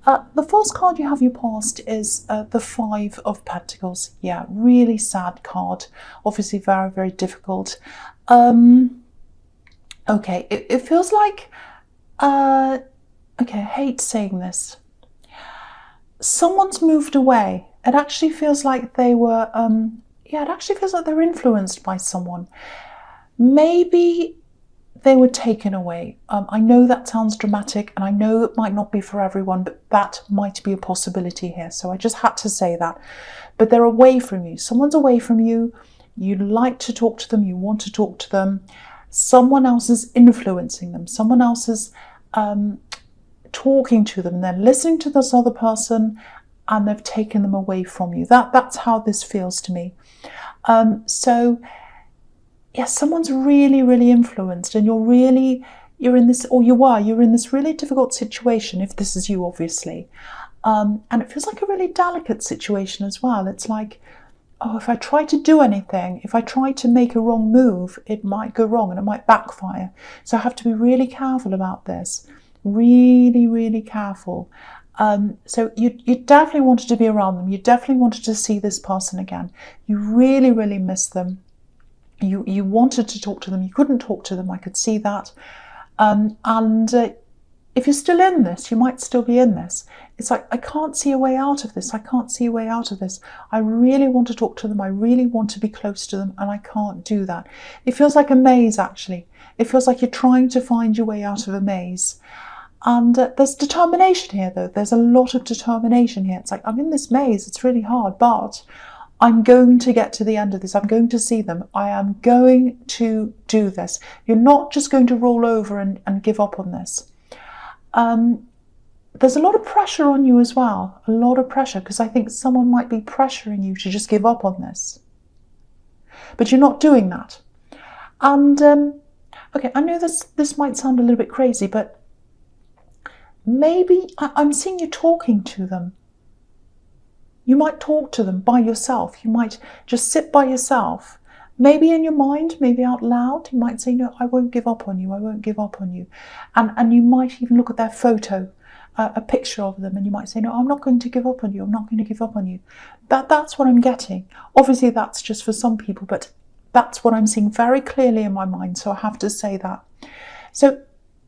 The first card you have your past is the Five of Pentacles. Yeah, really sad card. Obviously very, very difficult. Okay, it feels like, okay, I hate saying this. Someone's moved away. It actually feels like they were, yeah, it actually feels like they're influenced by someone. Maybe they were taken away. I know that sounds dramatic, and I know it might not be for everyone, but that might be a possibility here. So I just had to say that. But they're away from you. Someone's away from you. You like to talk to them. You want to talk to them. Someone else is influencing them. Someone else is talking to them. They're listening to this other person, and they've taken them away from you. That's how this feels to me. So yes, someone's really, really influenced, and you're in this, or you're in this really difficult situation, if this is you, obviously. And it feels like a really delicate situation as well. It's like, oh, if I try to do anything, if I try to make a wrong move, it might go wrong and it might backfire. So I have to be really careful about this. Really, really careful. So you definitely wanted to be around them. You definitely wanted to see this person again. You really, really miss them. You wanted to talk to them. You couldn't talk to them. I could see that. If you're still in this, you might still be in this. It's like, I can't see a way out of this. I can't see a way out of this. I really want to talk to them. I really want to be close to them, and I can't do that. It feels like a maze, actually. It feels like you're trying to find your way out of a maze. And there's determination here, though. There's a lot of determination here. It's like, I'm in this maze. It's really hard, but I'm going to get to the end of this. I'm going to see them. I am going to do this. You're not just going to roll over and give up on this. There's a lot of pressure on you as well. A lot of pressure, because I think someone might be pressuring you to just give up on this. But you're not doing that. And, okay, I know this might sound a little bit crazy, but maybe I'm seeing you talking to them. You might talk to them by yourself. You might just sit by yourself. Maybe in your mind, maybe out loud, you might say, no, I won't give up on you. I won't give up on you. And you might even look at their photo, a picture of them, and you might say, no, I'm not going to give up on you. I'm not going to give up on you. That's what I'm getting. Obviously, that's just for some people, but that's what I'm seeing very clearly in my mind. So I have to say that. So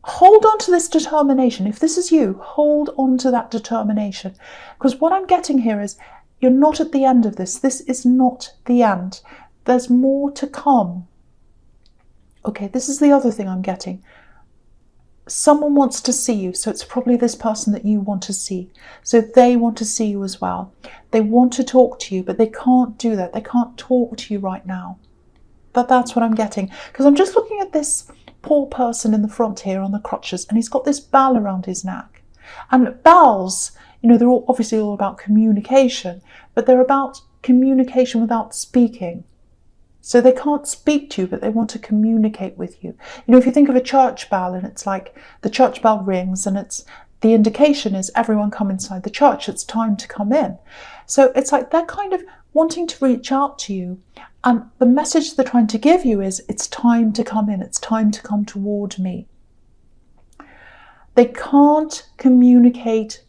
hold on to this determination. If this is you, hold on to that determination. Because what I'm getting here is, you're not at the end of this. This is not the end. There's more to come. Okay, this is the other thing I'm getting. Someone wants to see you, so it's probably this person that you want to see. So they want to see you as well. They want to talk to you, but they can't do that. They can't talk to you right now. That's what I'm getting. Because I'm just looking at this poor person in the front here on the crutches, and he's got this bell around his neck. And bells, you know, they're obviously all about communication, but they're about communication without speaking. So they can't speak to you, but they want to communicate with you. You know, if you think of a church bell, and it's like the church bell rings, and the indication is everyone come inside the church, it's time to come in. So it's like they're kind of wanting to reach out to you, and the message they're trying to give you is, it's time to come in, it's time to come toward me. They can't communicate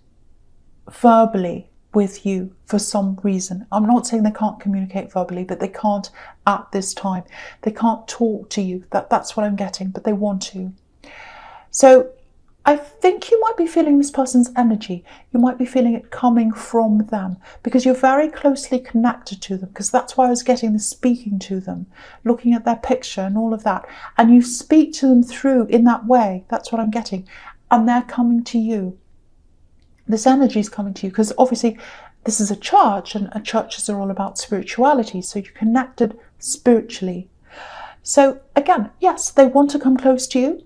verbally with you for some reason. I'm not saying they can't communicate verbally, but they can't at this time. They can't talk to you. That's what I'm getting, but they want to. So I think you might be feeling this person's energy. You might be feeling it coming from them, because you're very closely connected to them, because that's why I was getting this speaking to them, looking at their picture and all of that. And you speak to them through in that way. That's what I'm getting. And they're coming to you. This energy is coming to you, because obviously this is a church, and churches are all about spirituality. So you're connected spiritually. So again, yes, they want to come close to you.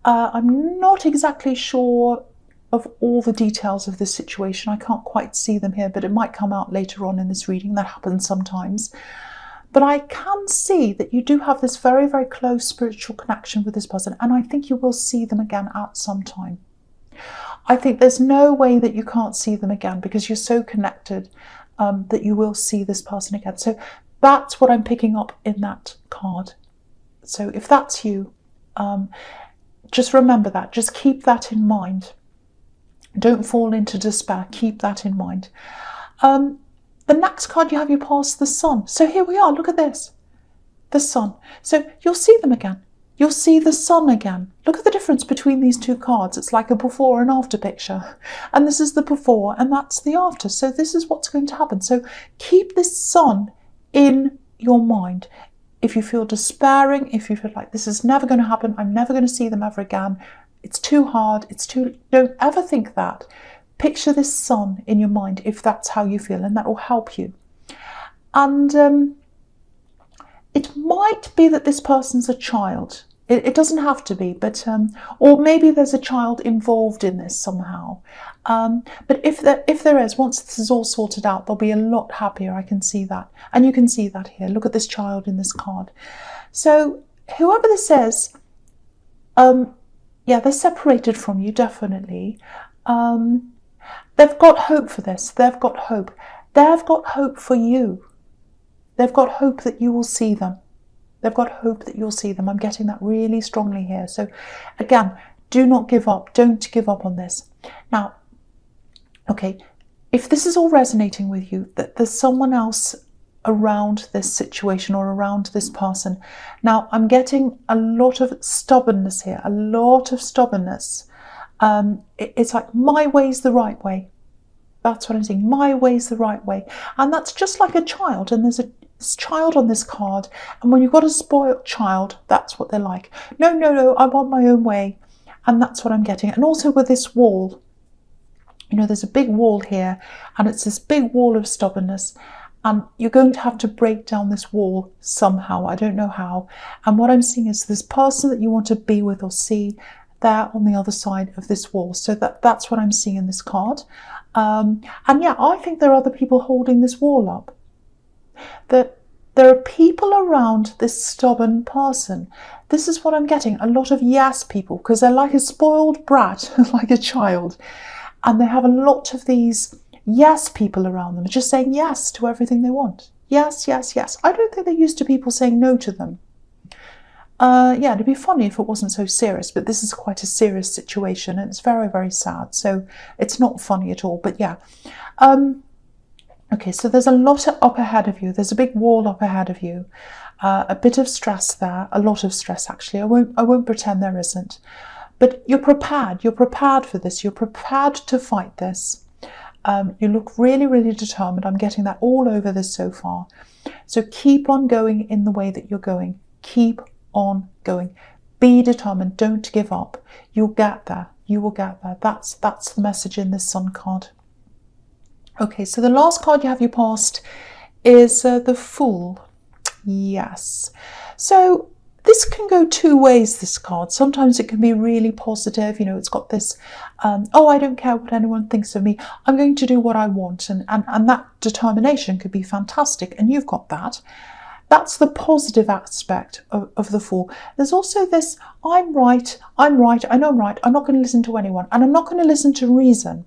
I'm not exactly sure of all the details of this situation. I can't quite see them here, but it might come out later on in this reading. That happens sometimes. But I can see that you do have this very, very close spiritual connection with this person, and I think you will see them again at some time. I think there's no way that you can't see them again, because you're so connected that you will see this person again. So that's what I'm picking up in that card. So if that's you, just remember that. Just keep that in mind. Don't fall into despair. Keep that in mind. The next card you have, you pass the sun. So here we are. Look at this. The sun. So you'll see them again. You'll see the sun again. Look at the difference between these two cards. It's like a before and after picture. And this is the before and that's the after. So this is what's going to happen. So keep this sun in your mind. If you feel despairing, if you feel like this is never going to happen, I'm never going to see them ever again, it's too hard, don't ever think that. Picture this sun in your mind if that's how you feel, and that will help you. And it might be that this person's a child. It doesn't have to be, but or maybe there's a child involved in this somehow. But if there is, once this is all sorted out, they'll be a lot happier. I can see that, and you can see that here. Look at this child in this card. So whoever this is, yeah, they're separated from you, definitely. They've got hope for this. They've got hope. They've got hope for you. They've got hope that you will see them. They've got hope that you'll see them. I'm getting that really strongly here. So again, do not give up. Don't give up on this. Now, okay, if this is all resonating with you, that there's someone else around this situation or around this person. Now, I'm getting a lot of stubbornness here, a lot of stubbornness. It's like, my way's the right way. That's what I'm saying. My way's the right way. And that's just like a child. And there's a child on this card. And when you've got a spoiled child, that's what they're like. No, no, no, I want my own way. And that's what I'm getting. And also with this wall, you know, there's a big wall here. And it's this big wall of stubbornness. And you're going to have to break down this wall somehow. I don't know how. And what I'm seeing is this person that you want to be with or see there on the other side of this wall. So that's what I'm seeing in this card. And yeah, I think there are other people holding this wall up. That there are people around this stubborn person. This is what I'm getting. A lot of yes people, because they're like a spoiled brat, like a child. And they have a lot of these yes people around them, just saying yes to everything they want. Yes, yes, yes. I don't think they're used to people saying no to them. Yeah, it'd be funny if it wasn't so serious, but this is quite a serious situation and it's very, very sad. So it's not funny at all, but yeah. Okay, so there's a lot up ahead of you. There's a big wall up ahead of you. A bit of stress there, a lot of stress actually. I won't pretend there isn't. But you're prepared. You're prepared for this. You're prepared to fight this. You look really, really determined. I'm getting that all over this so far. So keep on going in the way that you're going. Keep on going. Be determined. Don't give up. You'll get there. You will get there. That's the message in this Sun card. Okay, so the last card you have passed is the Fool. Yes. So this can go two ways, this card. Sometimes it can be really positive. You know, it's got this, oh, I don't care what anyone thinks of me. I'm going to do what I want. And that determination could be fantastic. And you've got that. That's the positive aspect of the Fool. There's also this, I'm right, I know I'm right. I'm not going to listen to anyone. And I'm not going to listen to reason.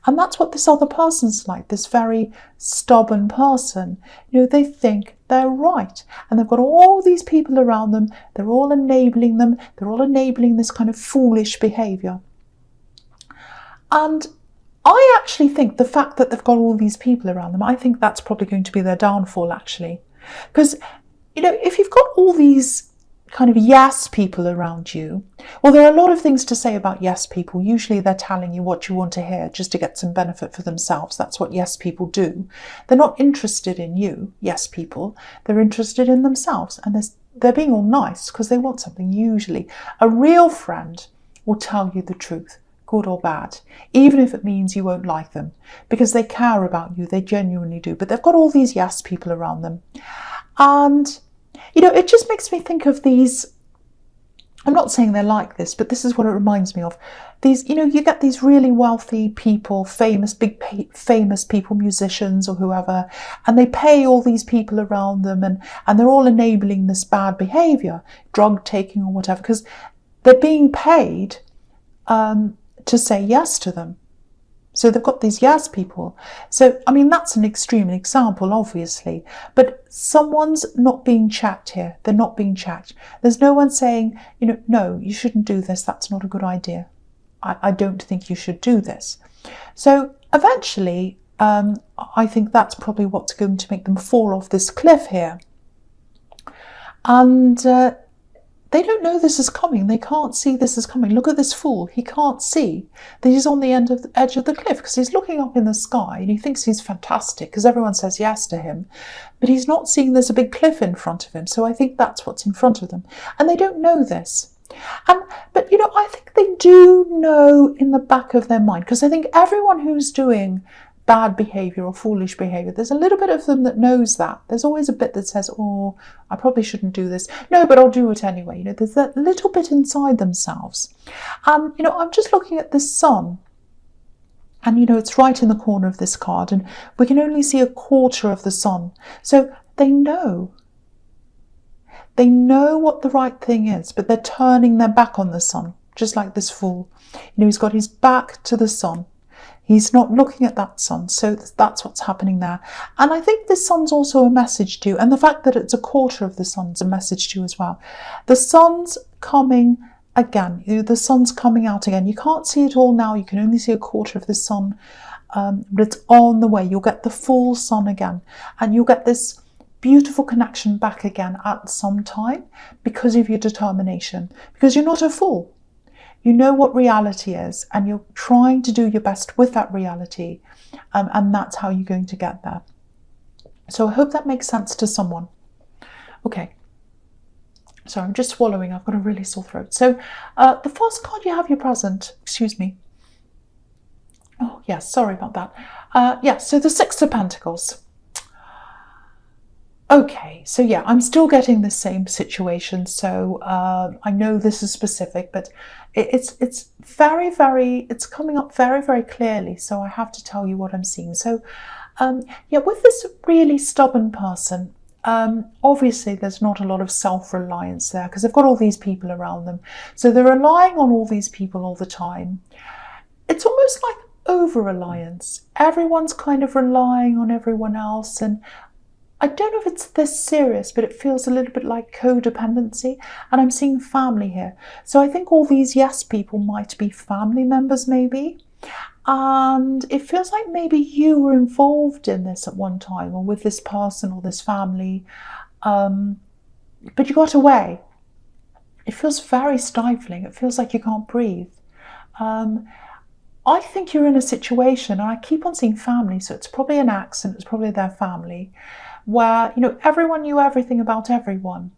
And that's what this other person's like, this very stubborn person. You know, they think they're right. And they've got all these people around them. They're all enabling them. They're all enabling this kind of foolish behaviour. And I actually think the fact that they've got all these people around them, I think that's probably going to be their downfall, actually. Because, you know, if you've got all these kind of yes people around you, well, there are a lot of things to say about yes people. Usually they're telling you what you want to hear just to get some benefit for themselves. That's what yes people do. They're not interested in you, yes people. They're interested in themselves, and they're being all nice because they want something. Usually a real friend will tell you the truth, good or bad, even if it means you won't like them, because they care about you. They genuinely do. But they've got all these yes people around them. And you know, it just makes me think of these, I'm not saying they're like this, but this is what it reminds me of. These, you know, you get these really wealthy people, famous people, musicians or whoever, and they pay all these people around them, and they're all enabling this bad behaviour, drug taking or whatever, because they're being paid to say yes to them. So they've got these yes people. So, I mean, that's an extreme example, obviously. But someone's not being checked here. They're not being checked. There's no one saying, you know, no, you shouldn't do this. That's not a good idea. I don't think you should do this. So eventually, I think that's probably what's going to make them fall off this cliff here. And they don't know this is coming. They can't see this is coming. Look at this fool. He can't see that he's on the edge of the cliff because he's looking up in the sky and he thinks he's fantastic because everyone says yes to him. But he's not seeing there's a big cliff in front of him. So I think that's what's in front of them. And they don't know this. But, you know, I think they do know in the back of their mind, because I think everyone who's doing bad behavior or foolish behavior, there's a little bit of them that knows that. There's always a bit that says, oh, I probably shouldn't do this. No, but I'll do it anyway. You know, there's that little bit inside themselves. And, you know, I'm just looking at this sun. And, you know, it's right in the corner of this card. And we can only see a quarter of the sun. So they know. They know what the right thing is, but they're turning their back on the sun, just like this fool. You know, he's got his back to the sun. He's not looking at that sun, so that's what's happening there. And I think this sun's also a message to you, and the fact that it's a quarter of the sun's a message to you as well. The sun's coming again. The sun's coming out again. You can't see it all now. You can only see a quarter of the sun, but it's on the way. You'll get the full sun again, and you'll get this beautiful connection back again at some time because of your determination, because you're not a fool. You know what reality is, and you're trying to do your best with that reality, and that's how you're going to get there. So I hope that makes sense to someone. Okay. So I'm just swallowing. I've got a really sore throat. So the first card you have your present. Excuse me. Oh, yes. Sorry about that. Yes. So the Six of Pentacles. Okay, so yeah, I'm still getting the same situation. So I know this is specific, but it's very, it's coming up very, very clearly. So I have to tell you what I'm seeing. So yeah, with this really stubborn person, obviously there's not a lot of self-reliance there because they've got all these people around them. So they're relying on all these people all the time. It's almost like over-reliance. Everyone's kind of relying on everyone else, and I don't know if it's this serious, but it feels a little bit like codependency. And I'm seeing family here. So I think all these yes people might be family members maybe. And it feels like maybe you were involved in this at one time, or with this person or this family. But you got away. It feels very stifling. It feels like you can't breathe. I think you're in a situation, and I keep on seeing family, so it's probably an accident, it's probably their family, where, you know, everyone knew everything about everyone.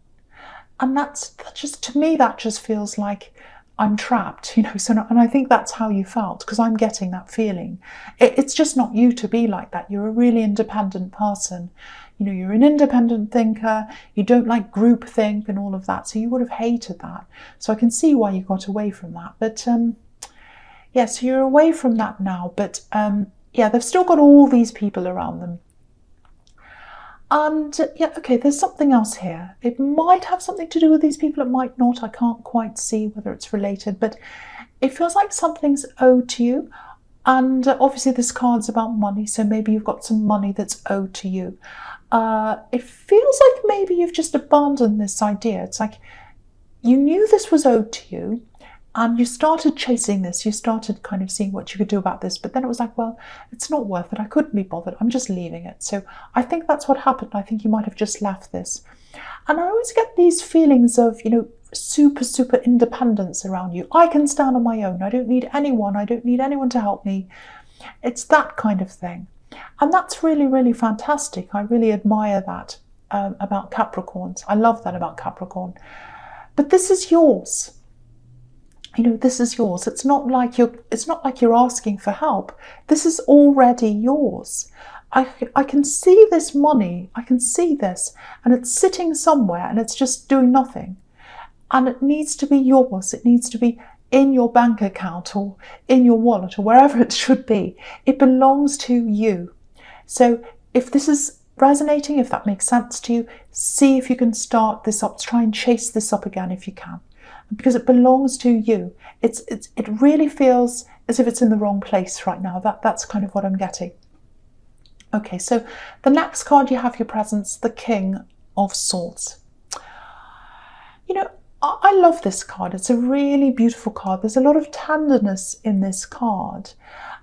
And that's just, to me, that just feels like I'm trapped, you know. So, and I think that's how you felt, because I'm getting that feeling. It's just not you to be like that. You're a really independent person. You know, you're an independent thinker. You don't like groupthink and all of that. So you would have hated that. So I can see why you got away from that. But yeah, so you're away from that now. But yeah, they've still got all these people around them. And yeah, okay, there's something else here. It might have something to do with these people, it might not. I can't quite see whether it's related, but it feels like something's owed to you. And obviously this card's about money, so maybe you've got some money that's owed to you. It feels like maybe you've just abandoned this idea. It's like you knew this was owed to you, and you started chasing this, you started kind of seeing what you could do about this, but then it was like, well, it's not worth it, I couldn't be bothered, I'm just leaving it. So I think that's what happened. I think you might have just left this. And I always get these feelings of, you know, super independence around you. I can stand on my own, I don't need anyone, I don't need anyone to help me. It's that kind of thing. And that's really fantastic. I really admire that about Capricorns. I love that about Capricorn. But this is yours. You know, this is yours. It's not like you're asking for help. This is already yours. I can see this money. I can see this, and it's sitting somewhere, and it's just doing nothing. And it needs to be yours. It needs to be in your bank account or in your wallet or wherever it should be. It belongs to you. So if this is resonating, if that makes sense to you, see if you can start this up. Try and chase this up again if you can. Because it belongs to you. It really feels as if it's in the wrong place right now. That's kind of what I'm getting. Okay, so the next card you have your presence, the King of Swords. You know, I love this card. It's a really beautiful card. There's a lot of tenderness in this card.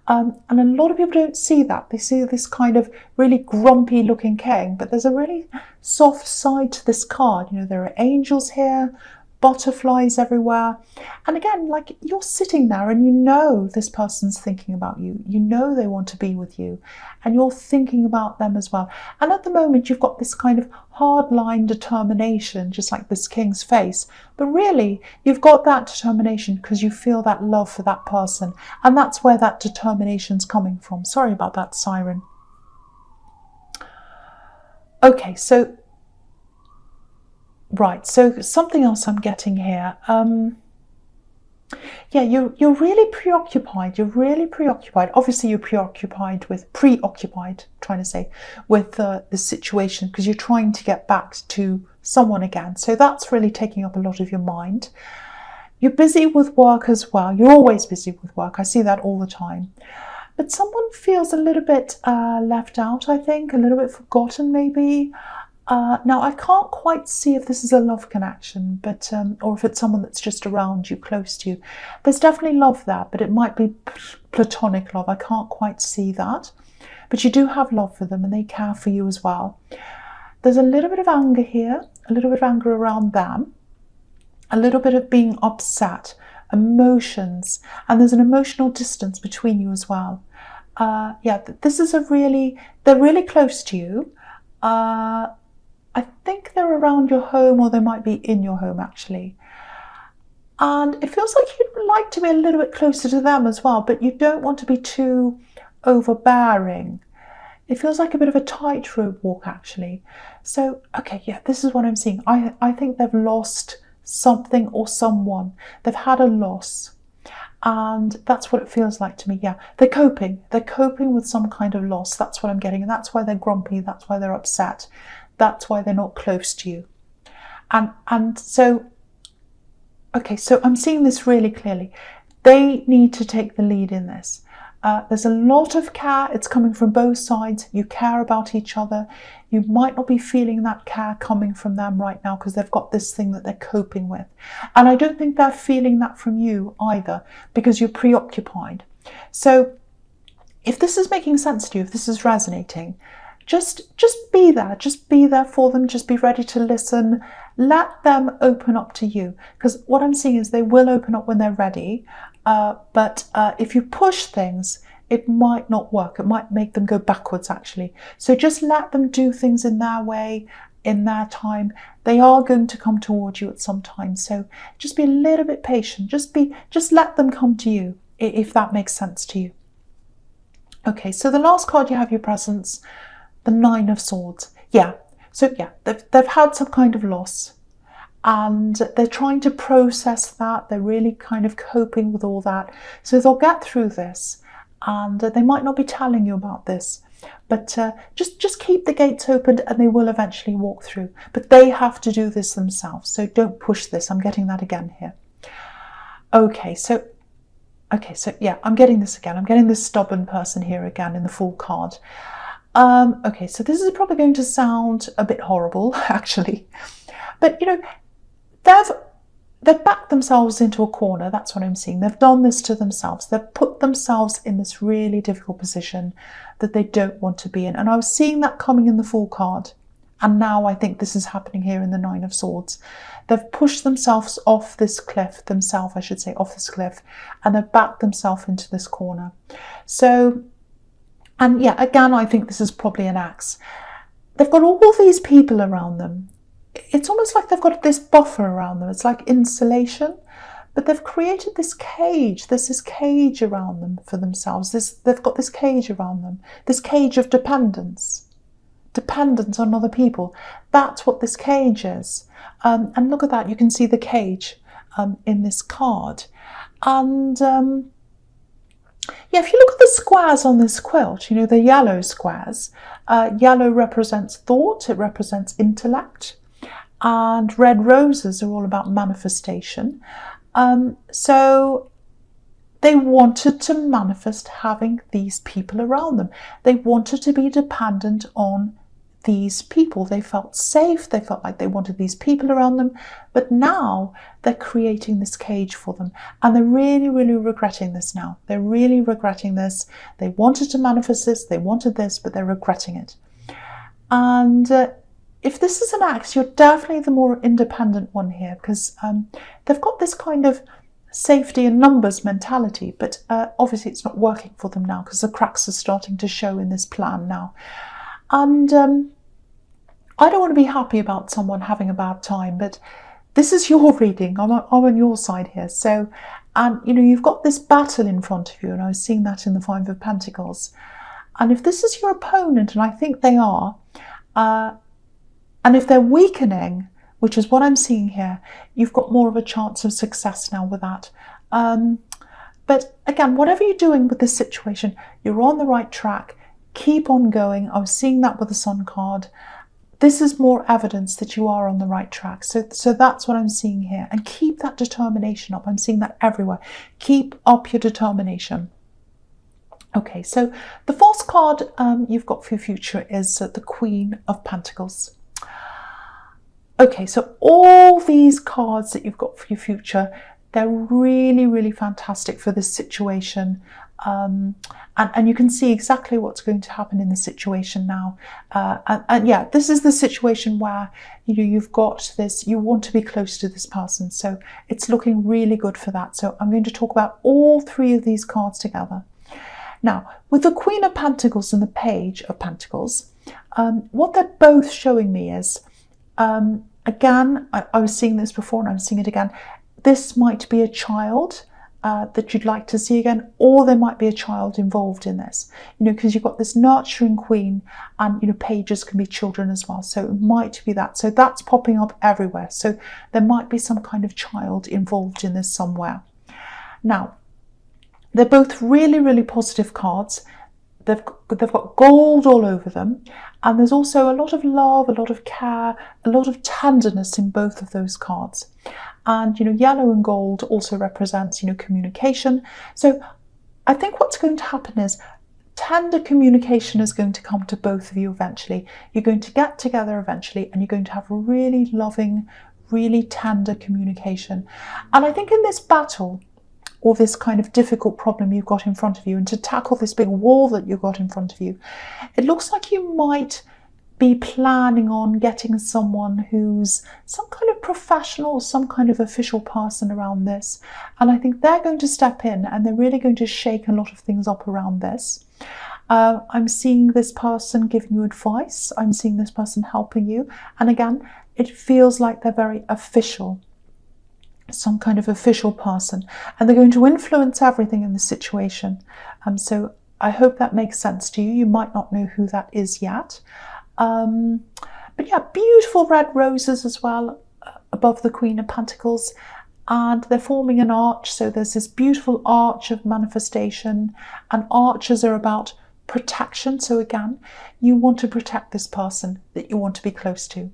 And a lot of people don't see that. They see this kind of really grumpy looking king, but there's a really soft side to this card. You know, there are angels here, butterflies everywhere. And again, like, you're sitting there and you know this person's thinking about you. You know they want to be with you, and you're thinking about them as well. And at the moment, you've got this kind of hard-line determination, just like this king's face. But really, you've got that determination because you feel that love for that person. And that's where that determination's coming from. Sorry about that, siren. Okay, so right, so something else I'm getting here. Yeah, you're really preoccupied. You're really preoccupied. Obviously, you're preoccupied with the situation, because you're trying to get back to someone again. So that's really taking up a lot of your mind. You're busy with work as well. You're always busy with work. I see that all the time. But someone feels a little bit left out, I think, a little bit forgotten maybe. Now, I can't quite see if this is a love connection, but or if it's someone that's just around you, close to you. There's definitely love there, but it might be platonic love. I can't quite see that. But you do have love for them, and they care for you as well. There's a little bit of anger here, a little bit of anger around them, a little bit of being upset, emotions, and there's an emotional distance between you as well. Yeah, this is they're really close to you. I think they're around your home, or they might be in your home actually. And it feels like you'd like to be a little bit closer to them as well, but you don't want to be too overbearing. It feels like a bit of a tightrope walk actually. So, okay, yeah, this is what I'm seeing. I think they've lost something or someone. They've had a loss. And that's what it feels like to me. Yeah, they're coping. They're coping with some kind of loss. That's what I'm getting. And that's why they're grumpy. That's why they're upset. That's why they're not close to you. And so, okay, so I'm seeing this really clearly. They need to take the lead in this. There's a lot of care. It's coming from both sides. You care about each other. You might not be feeling that care coming from them right now because they've got this thing that they're coping with. And I don't think they're feeling that from you either, because you're preoccupied. So if this is making sense to you, if this is resonating, just be there. Just be there for them. Just be ready to listen. Let them open up to you, because what I'm seeing is they will open up when they're ready. But if you push things, it might not work. It might make them go backwards actually. So just let them do things in their way, in their time. They are going to come towards you at some time. So just be a little bit patient. Just let them come to you, if that makes sense to you. Okay, so the last card you have your presence, the Nine of Swords. Yeah, so yeah, they've had some kind of loss, and they're trying to process that. They're really kind of coping with all that. So they'll get through this, and they might not be telling you about this, but just keep the gates open and they will eventually walk through. But they have to do this themselves, so don't push this. I'm getting that again here. Okay, so yeah, I'm getting this again. I'm getting this stubborn person here again in the Fool card. Okay, so this is probably going to sound a bit horrible, actually. But, you know, they've backed themselves into a corner. That's what I'm seeing. They've done this to themselves. They've put themselves in this really difficult position that they don't want to be in. And I was seeing that coming in the Fool card. And now I think this is happening here in the Nine of Swords. They've pushed themselves off this cliff, off this cliff, and they've backed themselves into this corner. So, and yeah, again, I think this is probably an axe. They've got all these people around them. It's almost like they've got this buffer around them. It's like insulation, but they've created this cage. There's this cage around them for themselves. They've got this cage around them, this cage of dependence on other people. That's what this cage is. And look at that. You can see the cage in this card. And yeah, if you look at the squares on this quilt, you know, the yellow squares, yellow represents thought, it represents intellect, and red roses are all about manifestation. So they wanted to manifest having these people around them. They wanted to be dependent on these people. They felt safe, they felt like they wanted these people around them, but now they're creating this cage for them, and they're really, really regretting this now. They're really regretting this. They wanted to manifest this, they wanted this, but they're regretting it. And if this is an Axe, you're definitely the more independent one here, because they've got this kind of safety and numbers mentality, but obviously it's not working for them now because the cracks are starting to show in this plan now. And I don't want to be happy about someone having a bad time, but this is your reading. I'm on your side here. So, and you know, you've got this battle in front of you, and I was seeing that in the Five of Pentacles. And if this is your opponent, and I think they are, and if they're weakening, which is what I'm seeing here, you've got more of a chance of success now with that. But again, whatever you're doing with this situation, you're on the right track. Keep on going. I was seeing that with the Sun card. This is more evidence that you are on the right track. So that's what I'm seeing here. And keep that determination up. I'm seeing that everywhere. Keep up your determination. Okay, so the false card you've got for your future is the Queen of Pentacles. Okay, so all these cards that you've got for your future, they're really, really fantastic for this situation. And you can see exactly what's going to happen in the situation now. And yeah, this is the situation where, you know, you've got this, you want to be close to this person. So it's looking really good for that. So I'm going to talk about all three of these cards together. Now, with the Queen of Pentacles and the Page of Pentacles, what they're both showing me is, again, I was seeing this before and I'm seeing it again. This might be a child that you'd like to see again, or there might be a child involved in this, you know, because you've got this nurturing queen, and you know, pages can be children as well, so it might be that. So that's popping up everywhere, so there might be some kind of child involved in this somewhere. Now, they're both really, really positive cards. They've got gold all over them, and there's also a lot of love, a lot of care, a lot of tenderness in both of those cards. And you know, yellow and gold also represents, you know, communication. So I think what's going to happen is tender communication is going to come to both of you eventually. You're going to get together eventually, and you're going to have really loving, really tender communication. And I think in this battle, or this kind of difficult problem you've got in front of you, and to tackle this big wall that you've got in front of you, it looks like you might be planning on getting someone who's some kind of professional, some kind of official person around this. And I think they're going to step in, and they're really going to shake a lot of things up around this. I'm seeing this person giving you advice. I'm seeing this person helping you. And again, it feels like they're very official. Some kind of official person, and they're going to influence everything in the situation. So I hope that makes sense to you. You might not know who that is yet. But yeah, beautiful red roses as well above the Queen of Pentacles, and they're forming an arch. So there's this beautiful arch of manifestation, and arches are about protection. So again, you want to protect this person that you want to be close to.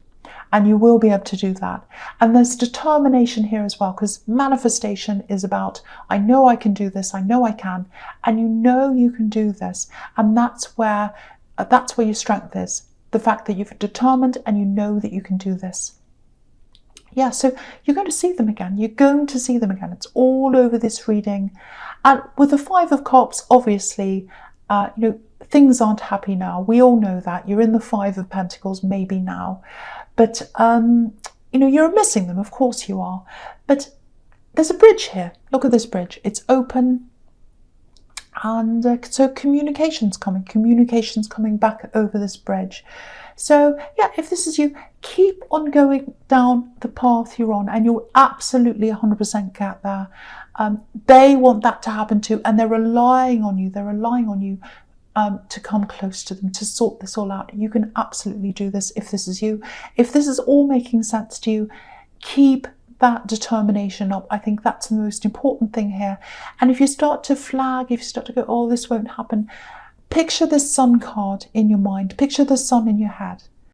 And you will be able to do that. And there's determination here as well, because manifestation is about, I know I can do this, I know I can, and you know you can do this. And that's where your strength is. The fact that you've determined and you know that you can do this. Yeah, so you're going to see them again. You're going to see them again. It's all over this reading. And with the Five of Cups, obviously, you know, things aren't happy now. We all know that. You're in the Five of Pentacles maybe now. But, you know, you're missing them. Of course you are. But there's a bridge here. Look at this bridge. It's open. And so communication's coming back over this bridge. So yeah, if this is you, keep on going down the path you're on, and you'll absolutely 100% get there. They want that to happen too, and they're relying on you. They're relying on you to come close to them, to sort this all out. You can absolutely do this if this is you. If this is all making sense to you, keep that determination up. I think that's the most important thing here. And if you start to flag, if you start to go, oh, this won't happen, picture the Sun card in your mind. Picture the sun in your head.